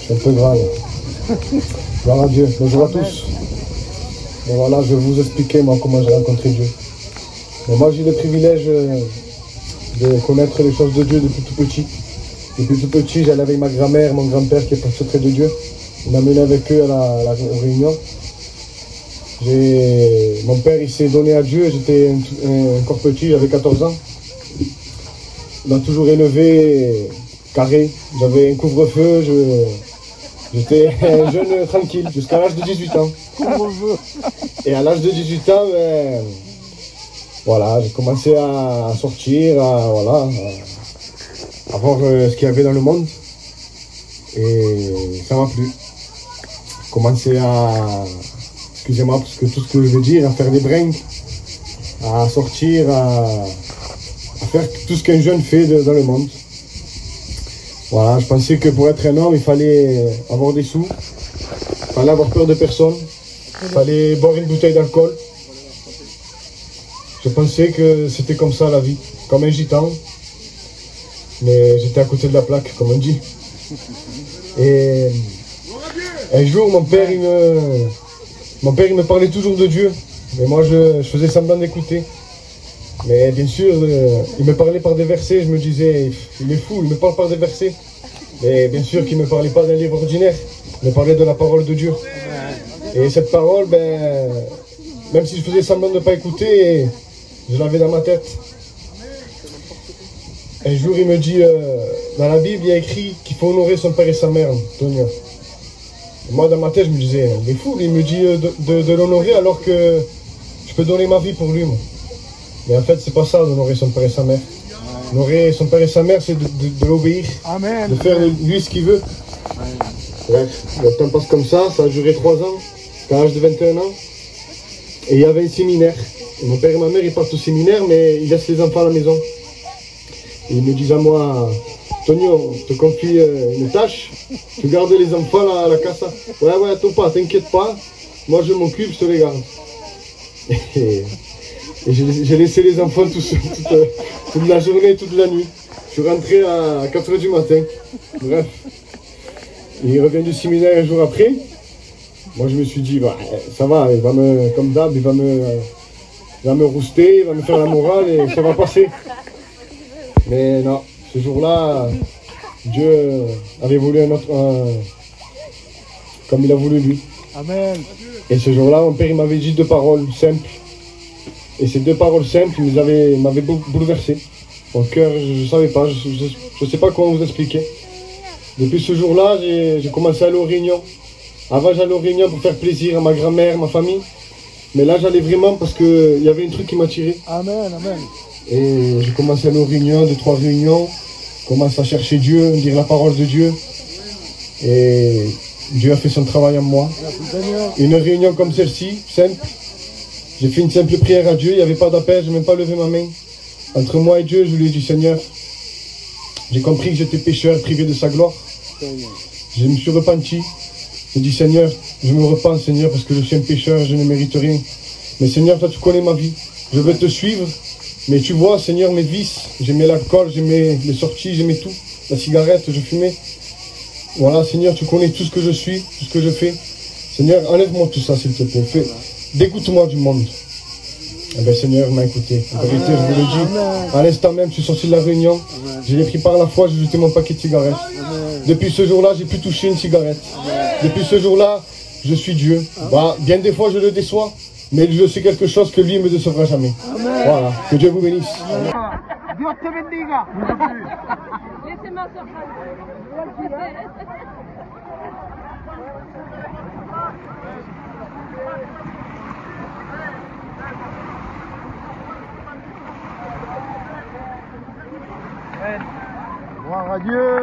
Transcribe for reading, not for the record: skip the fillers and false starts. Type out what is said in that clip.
Je suis un peu grave. Gloire à Dieu. Bonjour à tous. Bon voilà, je vais vous expliquer moi comment j'ai rencontré Dieu. Bon, moi j'ai eu le privilège de connaître les choses de Dieu depuis tout petit. Depuis tout petit, j'allais avec ma grand-mère, mon grand-père qui est pasteur près de Dieu. Il m'a mené avec eux à la réunion. Mon père il s'est donné à Dieu, j'étais encore petit, j'avais 14 ans. Il m'a toujours élevé carré, j'avais un couvre-feu, j'étais un jeune tranquille jusqu'à l'âge de 18 ans. Et à l'âge de 18 ans, voilà, j'ai commencé à sortir, à voir ce qu'il y avait dans le monde. Et ça m'a plu. Commencer à, excusez-moi parce que tout ce que je veux dire, à faire des brinques, à sortir, à faire tout ce qu'un jeune fait dans le monde. Voilà, je pensais que pour être un homme, il fallait avoir des sous, il fallait avoir peur de personne, il fallait boire une bouteille d'alcool. Je pensais que c'était comme ça la vie, comme un gitan, mais j'étais à côté de la plaque, comme on dit. Et un jour, mon père il me parlait toujours de Dieu, mais moi je faisais semblant d'écouter. Mais bien sûr, il me parlait par des versets, je me disais, il est fou, il me parle par des versets. Mais bien sûr qu'il ne me parlait pas d'un livre ordinaire, il me parlait de la parole de Dieu. Et cette parole, même si je faisais semblant de ne pas écouter, je l'avais dans ma tête. Un jour, il me dit, dans la Bible, il y a écrit qu'il faut honorer son père et sa mère, Tonio. Moi, dans ma tête, je me disais, il est fou, il me dit de l'honorer alors que je peux donner ma vie pour lui, moi. Mais en fait, c'est pas ça d'honorer son père et sa mère. Honorer son père et sa mère, c'est de l'obéir, de faire lui ce qu'il veut. Bref, le temps passe comme ça a duré 3 ans, jusqu'à l'âge de 21 ans. Et il y avait un séminaire. Et mon père et ma mère, ils partent au séminaire, mais ils laissent les enfants à la maison. Et ils me disent à moi, Tonio, je te confie une tâche, tu gardes les enfants là, à la casa. Ouais, attends pas, t'inquiète pas, moi je m'occupe, je te les garde. Et j'ai laissé les enfants toute la journée, toute la nuit. Je suis rentré à 4 h du matin. Bref. Il revient du séminaire un jour après. Moi je me suis dit, bah, ça va, comme d'hab, il va me rouster, il va me faire la morale et ça va passer. Mais non, ce jour-là, Dieu avait voulu comme il a voulu lui. Amen. Et ce jour-là, mon père il m'avait dit 2 paroles simples. Et ces 2 paroles simples m'avaient bouleversé. Mon cœur, je ne savais pas, je ne sais pas comment vous expliquer. Depuis ce jour-là, j'ai commencé à aller aux réunions. Avant, j'allais aux réunions pour faire plaisir à ma grand-mère, ma famille. Mais là, j'allais vraiment parce qu'il y avait un truc qui m'attirait. Amen, amen. Et j'ai commencé à aller aux réunions, 2, 3 réunions. Commence à chercher Dieu, dire la parole de Dieu. Et Dieu a fait son travail en moi. Une réunion comme celle-ci, simple. J'ai fait une simple prière à Dieu, il n'y avait pas d'appel, je n'ai même pas levé ma main. Entre moi et Dieu, je lui ai dit, Seigneur, j'ai compris que j'étais pécheur, privé de sa gloire. Je me suis repenti. J'ai dit, Seigneur, je me repens, Seigneur, parce que je suis un pécheur, je ne mérite rien. Mais Seigneur, toi, tu connais ma vie. Je veux te suivre, mais tu vois, Seigneur, mes vices. J'aimais l'alcool, j'aimais les sorties, j'aimais tout. La cigarette, je fumais. Voilà, Seigneur, tu connais tout ce que je suis, tout ce que je fais. Seigneur, enlève-moi tout ça, s'il te plaît. Dégoûte-moi du monde. Eh bien, Seigneur m'a écouté. En vérité, je vous le dis. À l'instant même, je suis sorti de la réunion. Je l'ai pris par la foi, j'ai jeté mon paquet de cigarettes. Depuis ce jour-là, j'ai plus touché une cigarette. Depuis ce jour-là, je suis Dieu. Bah, bien des fois, je le déçois, mais je sais quelque chose que lui ne me décevra jamais. Voilà. Que Dieu vous bénisse. Dios te bendiga. Laissez-moi Gloire à Dieu.